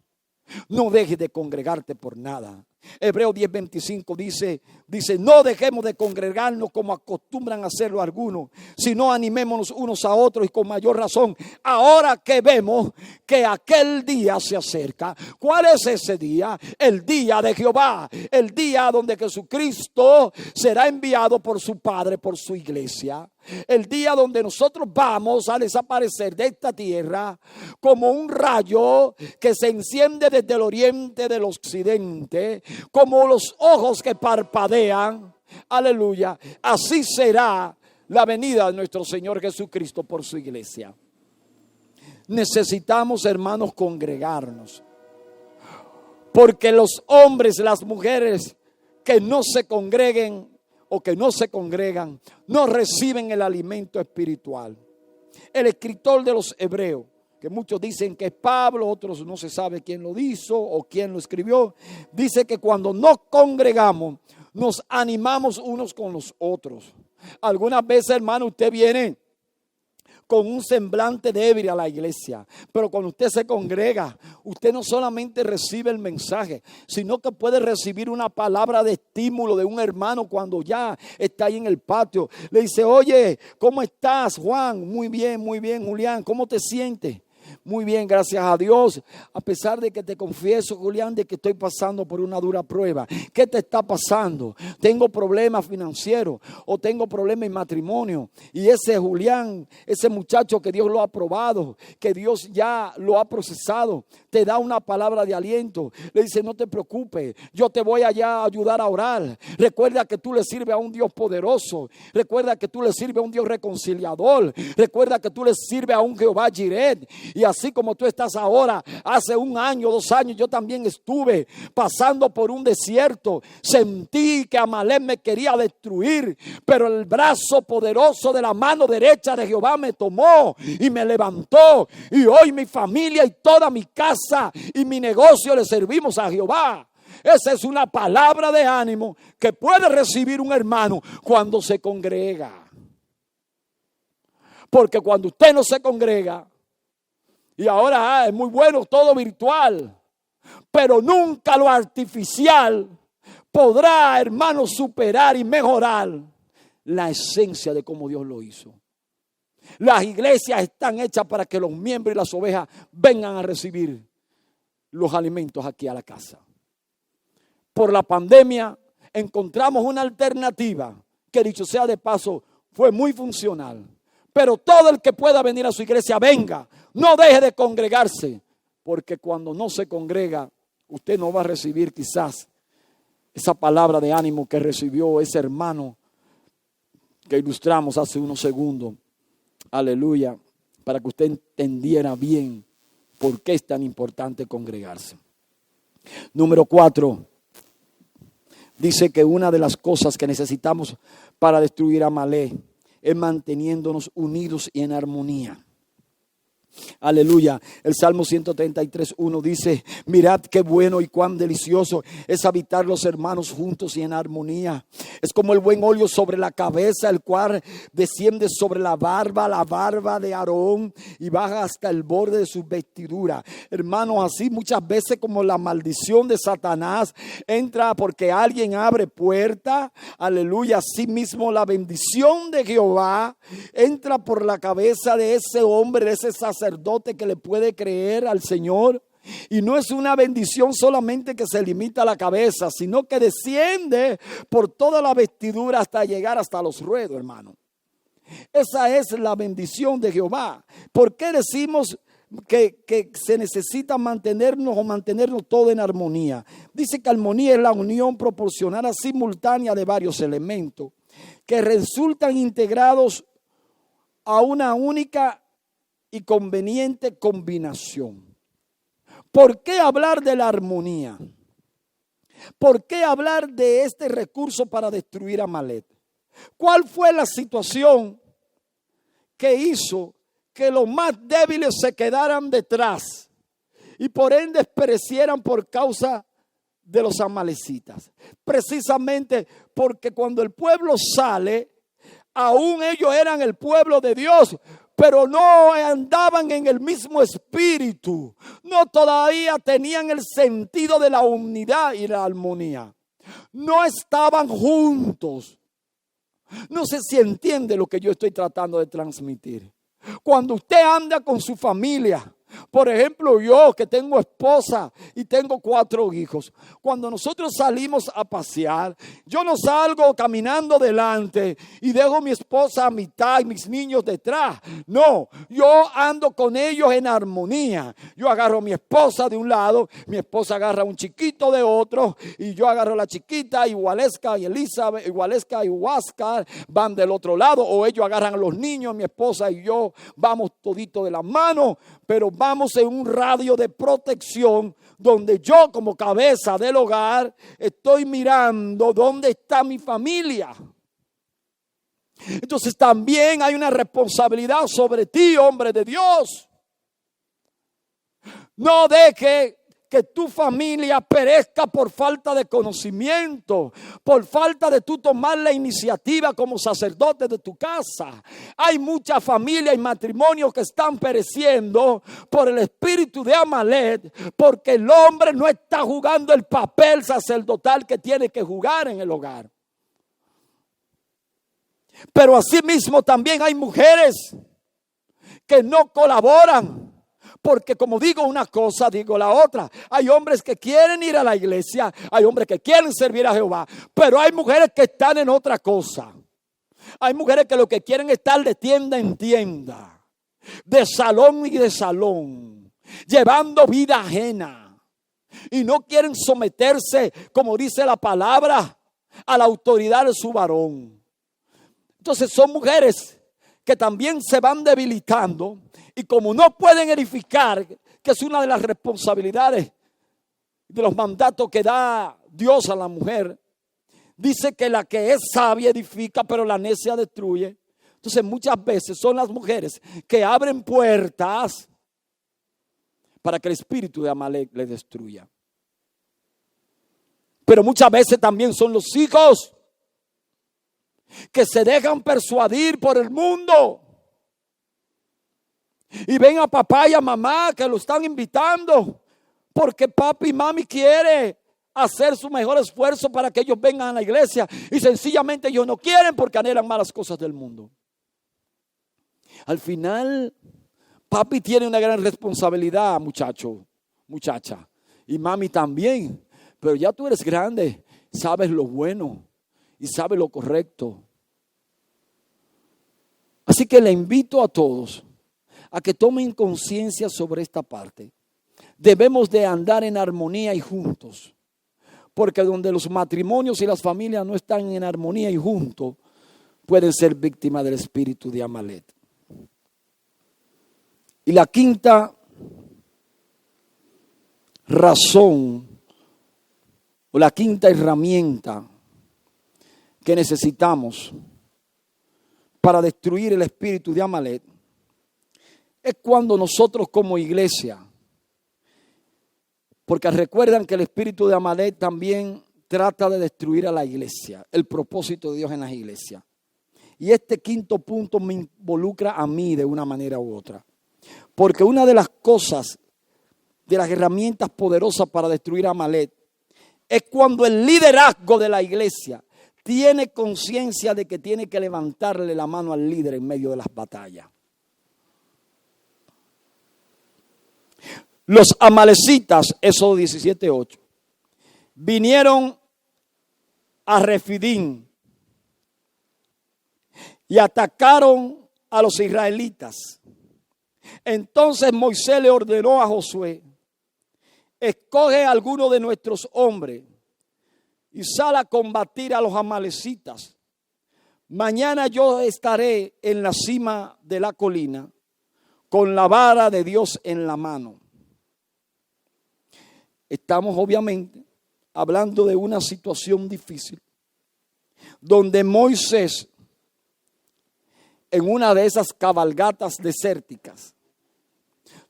No dejes de congregarte por nada. Hebreos 10:25 dice, no dejemos de congregarnos como acostumbran a hacerlo algunos, sino animémonos unos a otros y con mayor razón, ahora que vemos que aquel día se acerca. ¿Cuál es ese día? El día de Jehová, el día donde Jesucristo será enviado por su Padre, por su iglesia. El día donde nosotros vamos a desaparecer de esta tierra como un rayo que se enciende desde el oriente del occidente, como los ojos que parpadean. Aleluya. Así será la venida de nuestro Señor Jesucristo por su iglesia. Necesitamos, hermanos, congregarnos, porque los hombres, las mujeres que no se congreguen o que no se congregan, no reciben el alimento espiritual. El escritor de los Hebreos, que muchos dicen que es Pablo, otros no se sabe quién lo hizo o quién lo escribió, dice que cuando nos congregamos, nos animamos unos con los otros. Algunas veces, hermano, usted viene con un semblante débil a la iglesia, pero cuando usted se congrega, usted no solamente recibe el mensaje, sino que puede recibir una palabra de estímulo de un hermano cuando ya está ahí en el patio. Le dice, oye, ¿cómo estás, Juan? Muy bien, Julián, ¿cómo te sientes? Muy bien, gracias a Dios. A pesar de que te confieso, Julián, de que estoy pasando por una dura prueba. ¿Qué te está pasando? Tengo problemas financieros o tengo problemas en matrimonio. Y ese Julián, ese muchacho que Dios lo ha probado, que Dios ya lo ha procesado, te da una palabra de aliento. Le dice, no te preocupes, yo te voy allá a ayudar a orar. Recuerda que tú le sirves a un Dios poderoso. Recuerda que tú le sirves a un Dios reconciliador. Recuerda que tú le sirves a un Jehová Jireh. Y así como tú estás ahora, hace 1 año, 2 años, yo también estuve pasando por un desierto. Sentí que Amalek me quería destruir, pero el brazo poderoso de la mano derecha de Jehová me tomó y me levantó. Y hoy mi familia y toda mi casa y mi negocio le servimos a Jehová. Esa es una palabra de ánimo que puede recibir un hermano cuando se congrega. Porque cuando usted no se congrega, y ahora es muy bueno todo virtual, pero nunca lo artificial podrá, hermano, superar y mejorar la esencia de cómo Dios lo hizo. Las iglesias están hechas para que los miembros y las ovejas vengan a recibir los alimentos aquí a la casa. Por la pandemia encontramos una alternativa que, dicho sea de paso, fue muy funcional. Pero todo el que pueda venir a su iglesia, venga. No deje de congregarse, porque cuando no se congrega, usted no va a recibir quizás esa palabra de ánimo que recibió ese hermano que ilustramos hace unos segundos. Aleluya, para que usted entendiera bien por qué es tan importante congregarse. Número 4, dice que una de las cosas que necesitamos para destruir a Amalek es manteniéndonos unidos y en armonía. Aleluya. El Salmo 133:1 dice: mirad qué bueno y cuán delicioso es habitar los hermanos juntos y en armonía. Es como el buen óleo sobre la cabeza, el cual desciende sobre la barba de Aarón y baja hasta el borde de sus vestiduras. Hermanos, así muchas veces como la maldición de Satanás entra porque alguien abre puerta. Aleluya. Así mismo la bendición de Jehová entra por la cabeza de ese hombre, de ese sacerdote que le puede creer al Señor. Y no es una bendición solamente que se limita a la cabeza, sino que desciende por toda la vestidura hasta llegar hasta los ruedos, hermano. Esa es la bendición de Jehová. ¿Por qué decimos que se necesita mantenernos todo en armonía? Dice que armonía es la unión proporcionada simultánea de varios elementos que resultan integrados a una única y conveniente combinación. ¿Por qué hablar de la armonía? ¿Por qué hablar de este recurso para destruir a Amalek? ¿Cuál fue la situación que hizo que los más débiles se quedaran detrás y por ende perecieran por causa de los amalecitas? Precisamente porque cuando el pueblo sale, aún ellos eran el pueblo de Dios, pero no andaban en el mismo espíritu, no todavía tenían el sentido de la unidad y la armonía, no estaban juntos. No sé si entiende lo que yo estoy tratando de transmitir. Cuando usted anda con su familia, por ejemplo, yo que tengo esposa y tengo 4 hijos, cuando nosotros salimos a pasear, yo no salgo caminando delante y dejo a mi esposa a mitad y mis niños detrás. No, yo ando con ellos en armonía. Yo agarro a mi esposa de un lado, mi esposa agarra a un chiquito de otro, y yo agarro a la chiquita, y Waleska y Elizabeth, y Waleska y Huáscar van del otro lado, o ellos agarran a los niños, mi esposa y yo vamos todito de la mano, pero vamos en un radio de protección donde yo como cabeza del hogar estoy mirando dónde está mi familia. Entonces también hay una responsabilidad sobre ti, hombre de Dios. No deje que tu familia perezca por falta de conocimiento, por falta de tú tomar la iniciativa como sacerdote de tu casa. Hay muchas familias y matrimonios que están pereciendo por el espíritu de Amalek, porque el hombre no está jugando el papel sacerdotal que tiene que jugar en el hogar. Pero asimismo también hay mujeres que no colaboran. Porque como digo una cosa, digo la otra. Hay hombres que quieren ir a la iglesia, hay hombres que quieren servir a Jehová, pero hay mujeres que están en otra cosa. Hay mujeres que lo que quieren es estar de tienda en tienda, de salón y de salón, llevando vida ajena. Y no quieren someterse, como dice la palabra, a la autoridad de su varón. Entonces son mujeres que también se van debilitando. Y como no pueden edificar, que es una de las responsabilidades de los mandatos que da Dios a la mujer, dice que la que es sabia edifica, pero la necia destruye. Entonces muchas veces son las mujeres que abren puertas para que el espíritu de Amalek le destruya. Pero muchas veces también son los hijos que se dejan persuadir por el mundo. Y ven a papá y a mamá que lo están invitando porque papi y mami quiere hacer su mejor esfuerzo para que ellos vengan a la iglesia, y sencillamente ellos no quieren porque anhelan malas cosas del mundo. Al final, papi tiene una gran responsabilidad, muchacho, muchacha, y mami también, pero ya tú eres grande, sabes lo bueno y sabes lo correcto. Así que le invito a todos a que tomen conciencia sobre esta parte. Debemos de andar en armonía y juntos, porque donde los matrimonios y las familias no están en armonía y juntos, pueden ser víctimas del espíritu de Amalek. Y la quinta razón, o la quinta herramienta que necesitamos para destruir el espíritu de Amalek, es cuando nosotros como iglesia, porque recuerdan que el espíritu de Amalek también trata de destruir a la iglesia, el propósito de Dios en las iglesias. Y este quinto punto me involucra a mí de una manera u otra. Porque una de las cosas, de las herramientas poderosas para destruir a Amalek, es cuando el liderazgo de la iglesia tiene conciencia de que tiene que levantarle la mano al líder en medio de las batallas. los amalecitas, Éxodo 17:8, vinieron a Refidim y atacaron a los israelitas. Entonces Moisés le ordenó a Josué: escoge a alguno de nuestros hombres y sal a combatir a los amalecitas. Mañana yo estaré en la cima de la colina con la vara de Dios en la mano. Estamos obviamente hablando de una situación difícil, donde Moisés, en una de esas cabalgatas desérticas,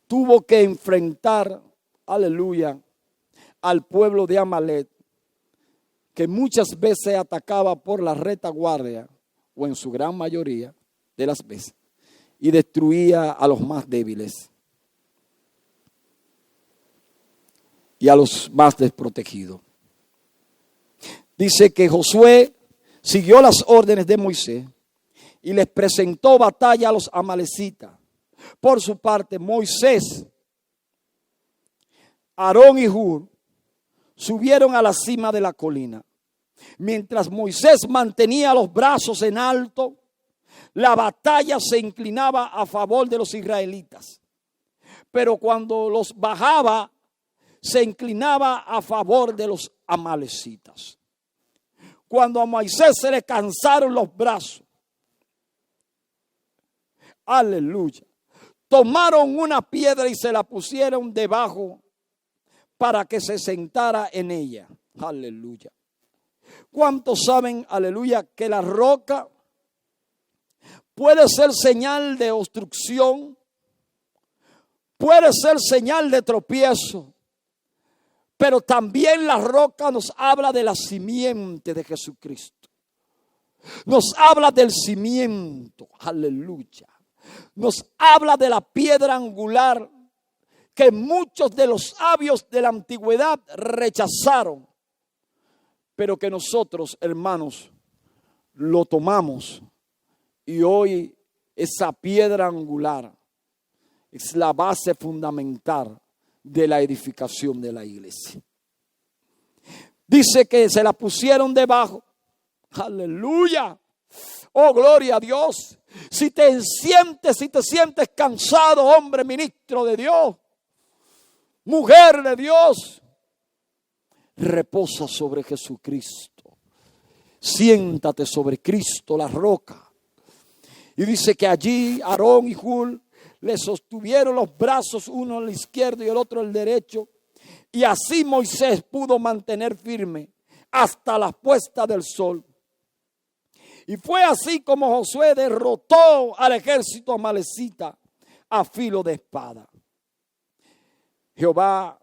tuvo que enfrentar, aleluya, al pueblo de Amalek, que muchas veces atacaba por la retaguardia, o en su gran mayoría de las veces, y destruía a los más débiles y a los más desprotegidos. Dice que Josué siguió las órdenes de Moisés y les presentó batalla a los amalecitas. Por su parte, Moisés, Aarón y Hur subieron a la cima de la colina. Mientras Moisés mantenía los brazos en alto, la batalla se inclinaba a favor de los israelitas. Pero cuando los bajaba, se inclinaba a favor de los amalecitas. Cuando a Moisés se le cansaron los brazos, aleluya, tomaron una piedra y se la pusieron debajo para que se sentara en ella. Aleluya. ¿Cuántos saben, aleluya, que la roca puede ser señal de obstrucción, puede ser señal de tropiezo, pero también la roca nos habla de la simiente de Jesucristo? Nos habla del cimiento, aleluya. Nos habla de la piedra angular que muchos de los sabios de la antigüedad rechazaron, pero que nosotros, hermanos, lo tomamos, y hoy esa piedra angular es la base fundamental de la edificación de la iglesia. Dice que se la pusieron debajo. Aleluya. Oh, gloria a Dios. Si te sientes cansado, hombre, ministro de Dios, mujer de Dios, reposa sobre Jesucristo. Siéntate sobre Cristo, la roca. Y dice que allí Aarón y Hur le sostuvieron los brazos, uno al izquierdo y el otro al derecho. Y así Moisés pudo mantener firme hasta la puesta del sol. Y fue así como Josué derrotó al ejército amalecita a filo de espada. Jehová,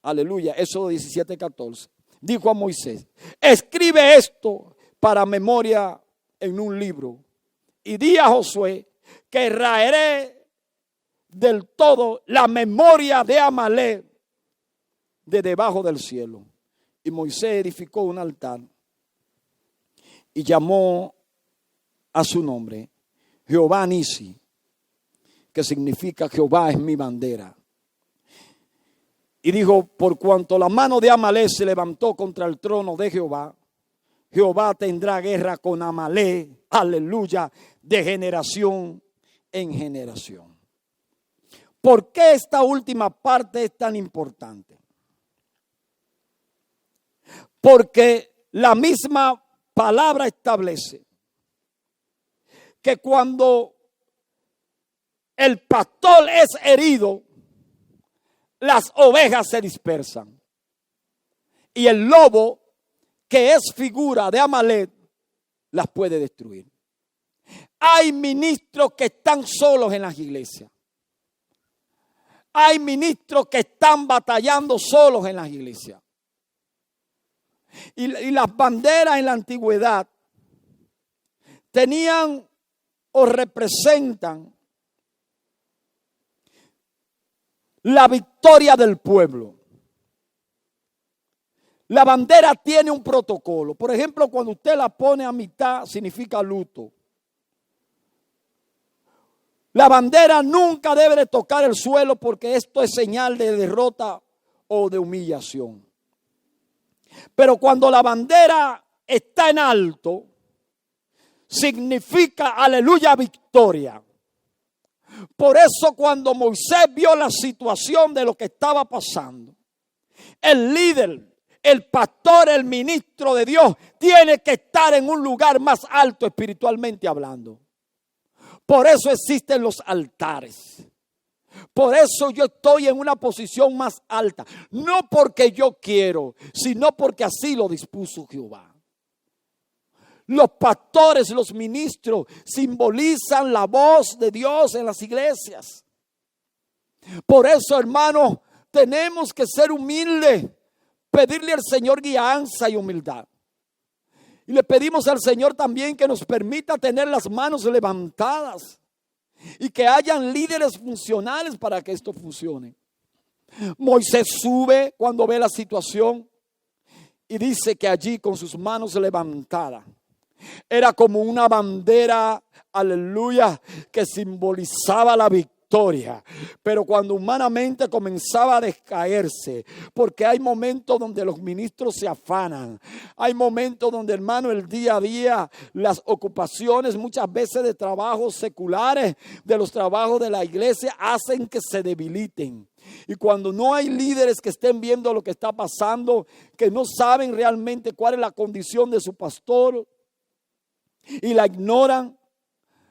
aleluya, Éxodo 17:14, dijo a Moisés: escribe esto para memoria en un libro, y di a Josué que raeré del todo la memoria de Amalek de debajo del cielo. Y Moisés edificó un altar y llamó a su nombre Jehová Nisi, que significa Jehová es mi bandera. Y dijo: por cuanto la mano de Amalek se levantó contra el trono de Jehová, Jehová tendrá guerra con Amalek, aleluya, de generación en generación. ¿Por qué esta última parte es tan importante? Porque la misma palabra establece que cuando el pastor es herido, las ovejas se dispersan. Y el lobo, que es figura de Amalek, las puede destruir. Hay ministros que están solos en las iglesias. Hay ministros que están batallando solos en las iglesias. Y las banderas en la antigüedad tenían o representan la victoria del pueblo. La bandera tiene un protocolo. Por ejemplo, cuando usted la pone a mitad, significa luto. La bandera nunca debe de tocar el suelo porque esto es señal de derrota o de humillación. Pero cuando la bandera está en alto, significa, aleluya, victoria. Por eso cuando Moisés vio la situación de lo que estaba pasando, el líder, el pastor, el ministro de Dios tiene que estar en un lugar más alto espiritualmente hablando. Por eso existen los altares. Por eso yo estoy en una posición más alta. No porque yo quiero, sino porque así lo dispuso Jehová. Los pastores, los ministros simbolizan la voz de Dios en las iglesias. Por eso, hermanos, tenemos que ser humildes, pedirle al Señor guianza y humildad. Y le pedimos al Señor también que nos permita tener las manos levantadas y que hayan líderes funcionales para que esto funcione. Moisés sube cuando ve la situación y dice que allí con sus manos levantadas era como una bandera, aleluya, que simbolizaba la victoria. Pero cuando humanamente comenzaba a descaerse, porque hay momentos donde los ministros se afanan, hay momentos donde, hermano, el día a día, las ocupaciones muchas veces de trabajos seculares, de los trabajos de la iglesia, hacen que se debiliten. Y cuando no hay líderes que estén viendo lo que está pasando, que no saben realmente cuál es la condición de su pastor y la ignoran,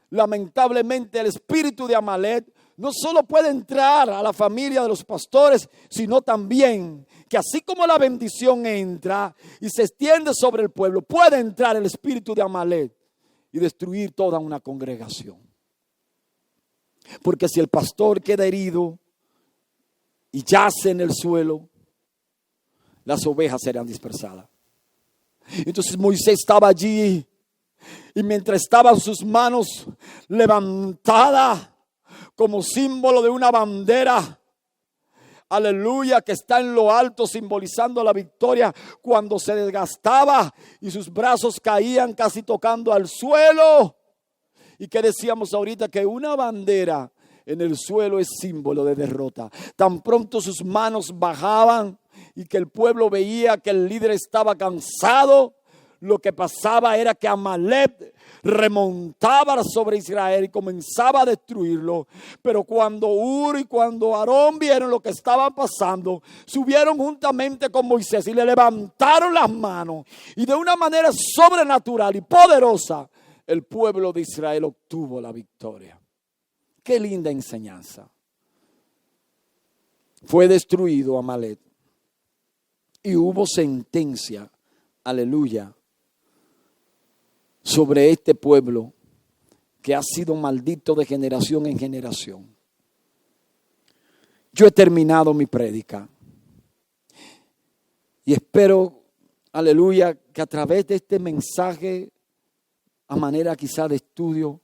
lamentablemente el espíritu de Amalek no solo puede entrar a la familia de los pastores, sino también que así como la bendición entra y se extiende sobre el pueblo, puede entrar el espíritu de Amalek y destruir toda una congregación. Porque si el pastor queda herido y yace en el suelo, las ovejas serán dispersadas. Entonces Moisés estaba allí y mientras estaban sus manos levantadas como símbolo de una bandera, aleluya, que está en lo alto simbolizando la victoria, cuando se desgastaba y sus brazos caían casi tocando al suelo. Y que decíamos ahorita que una bandera en el suelo es símbolo de derrota. Tan pronto sus manos bajaban y que el pueblo veía que el líder estaba cansado, lo que pasaba era que Amalek remontaba sobre Israel y comenzaba a destruirlo. Pero cuando Hur y cuando Aarón vieron lo que estaba pasando, subieron juntamente con Moisés y le levantaron las manos. Y de una manera sobrenatural y poderosa, el pueblo de Israel obtuvo la victoria. Qué linda enseñanza. Fue destruido Amalek y hubo sentencia, aleluya, sobre este pueblo que ha sido maldito de generación en generación. Yo he terminado mi prédica y espero, aleluya, que a través de este mensaje, a manera quizá de estudio,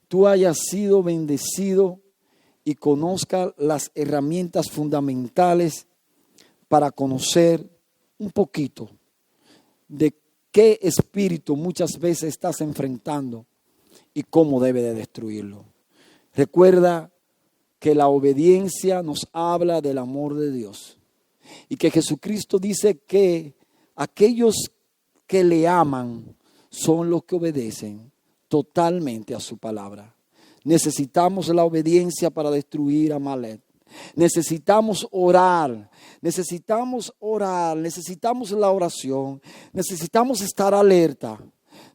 tú hayas sido bendecido y conozcas las herramientas fundamentales para conocer un poquito de qué espíritu muchas veces estás enfrentando y cómo debe de destruirlo. Recuerda que la obediencia nos habla del amor de Dios y que Jesucristo dice que aquellos que le aman son los que obedecen totalmente a su palabra. Necesitamos la obediencia para destruir a Amalek. Necesitamos orar, necesitamos la oración, necesitamos estar alerta,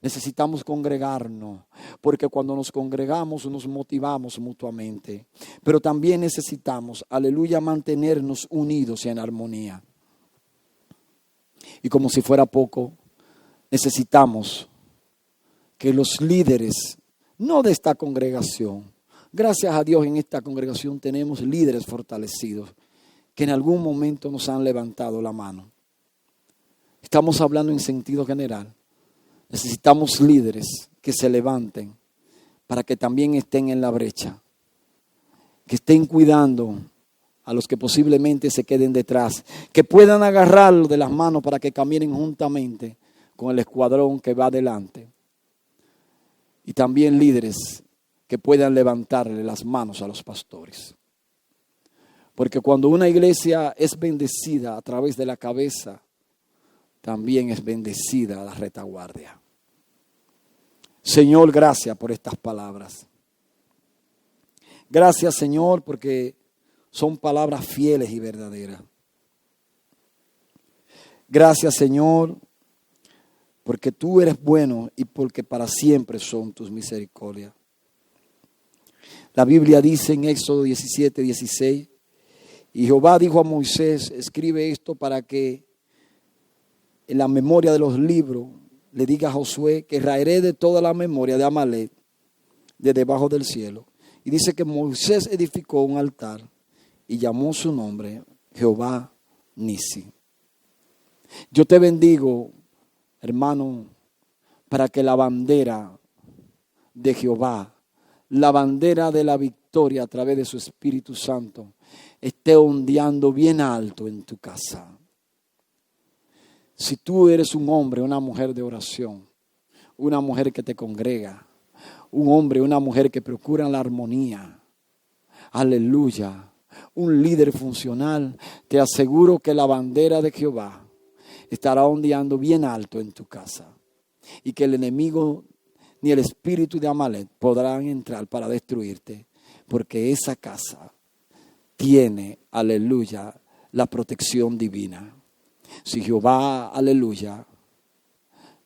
necesitamos congregarnos, porque cuando nos congregamos nos motivamos mutuamente, pero también necesitamos, aleluya, mantenernos unidos y en armonía. Y como si fuera poco, necesitamos que los líderes, no de esta congregación, gracias a Dios en esta congregación tenemos líderes fortalecidos que en algún momento nos han levantado la mano. Estamos hablando en sentido general. Necesitamos líderes que se levanten para que también estén en la brecha, que estén cuidando a los que posiblemente se queden detrás, que puedan agarrarlo de las manos para que caminen juntamente con el escuadrón que va adelante. Y también líderes que puedan levantarle las manos a los pastores. Porque cuando una iglesia es bendecida a través de la cabeza, también es bendecida la retaguardia. Señor, gracias por estas palabras. Gracias, Señor, porque son palabras fieles y verdaderas. Gracias, Señor, porque tú eres bueno y porque para siempre son tus misericordias. La Biblia dice en Éxodo 17:16, y Jehová dijo a Moisés, escribe esto para que en la memoria de los libros le diga a Josué que raeré de toda la memoria de Amalek de debajo del cielo. Y dice que Moisés edificó un altar y llamó su nombre Jehová Nisi. Yo te bendigo, hermano, para que la bandera de Jehová, la bandera de la victoria a través de su Espíritu Santo, esté ondeando bien alto en tu casa. Si tú eres un hombre, una mujer de oración, una mujer que te congrega, un hombre, una mujer que procura la armonía, aleluya, un líder funcional, te aseguro que la bandera de Jehová estará ondeando bien alto en tu casa y que el enemigo ni el espíritu de Amalek podrán entrar para destruirte, porque esa casa tiene, aleluya, la protección divina. Si Jehová, aleluya,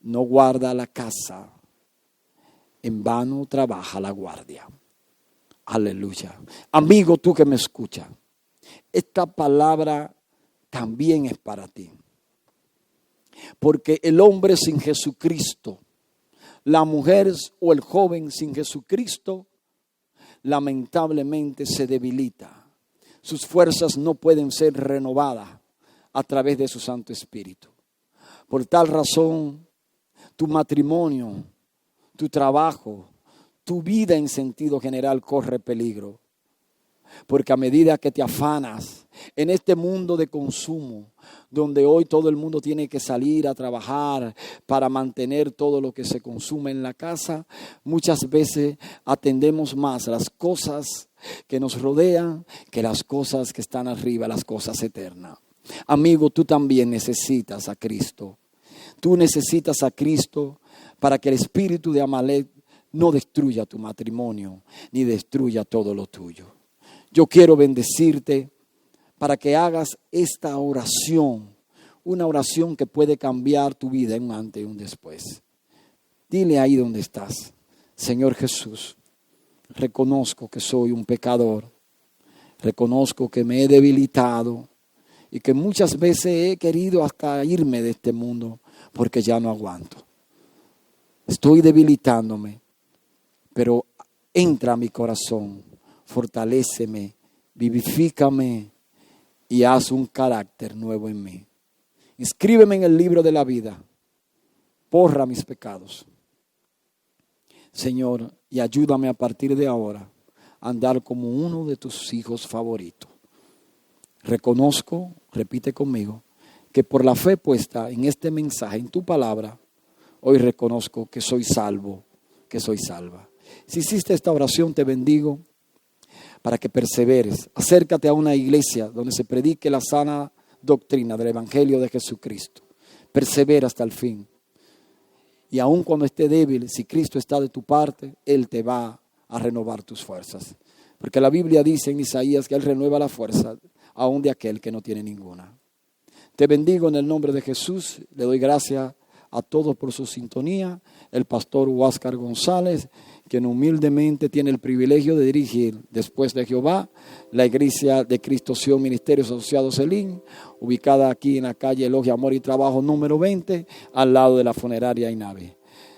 no guarda la casa, en vano trabaja la guardia. Aleluya. Amigo, tú que me escuchas, esta palabra también es para ti. Porque el hombre sin Jesucristo, la mujer o el joven sin Jesucristo, lamentablemente se debilita. Sus fuerzas no pueden ser renovadas a través de su Santo Espíritu. Por tal razón, tu matrimonio, tu trabajo, tu vida en sentido general corre peligro. Porque a medida que te afanas en este mundo de consumo, donde hoy todo el mundo tiene que salir a trabajar para mantener todo lo que se consume en la casa, muchas veces atendemos más las cosas que nos rodean que las cosas que están arriba, las cosas eternas. Amigo, tú también necesitas a Cristo. Tú necesitas a Cristo para que el espíritu de Amalek no destruya tu matrimonio ni destruya todo lo tuyo. Yo quiero bendecirte para que hagas esta oración, una oración que puede cambiar tu vida en un antes y un después. Dile ahí donde estás: Señor Jesús, reconozco que soy un pecador, reconozco que me he debilitado y que muchas veces he querido hasta irme de este mundo porque ya no aguanto. Estoy debilitándome, pero entra a mi corazón, fortaléceme, vivifícame y haz un carácter nuevo en mí. Inscríbeme en el libro de la vida, borra mis pecados, Señor, y ayúdame a partir de ahora a andar como uno de tus hijos favoritos. Reconozco, repite conmigo, que por la fe puesta en este mensaje, en tu palabra, hoy reconozco que soy salvo, que soy salva. Si hiciste esta oración, te bendigo para que perseveres. Acércate a una iglesia donde se predique la sana doctrina del Evangelio de Jesucristo. Persevera hasta el fin. Y aun cuando esté débil, si Cristo está de tu parte, Él te va a renovar tus fuerzas. Porque la Biblia dice en Isaías que Él renueva la fuerza aun de aquel que no tiene ninguna. Te bendigo en el nombre de Jesús. Le doy gracias a todos por su sintonía. El pastor Huáscar González, quien humildemente tiene el privilegio de dirigir, después de Jehová, la Iglesia de Cristo Sion Ministerios Asociados Selín, ubicada aquí en la calle Elogio, Amor y Trabajo número 20, al lado de la funeraria Inave.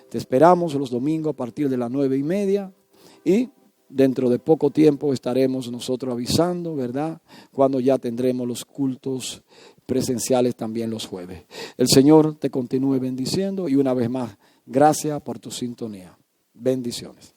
Te esperamos los domingos a partir de las 9:30 y dentro de poco tiempo estaremos nosotros avisando, ¿verdad?, cuando ya tendremos los cultos presenciales también los jueves. El Señor te continúe bendiciendo y una vez más, gracias por tu sintonía. Bendiciones.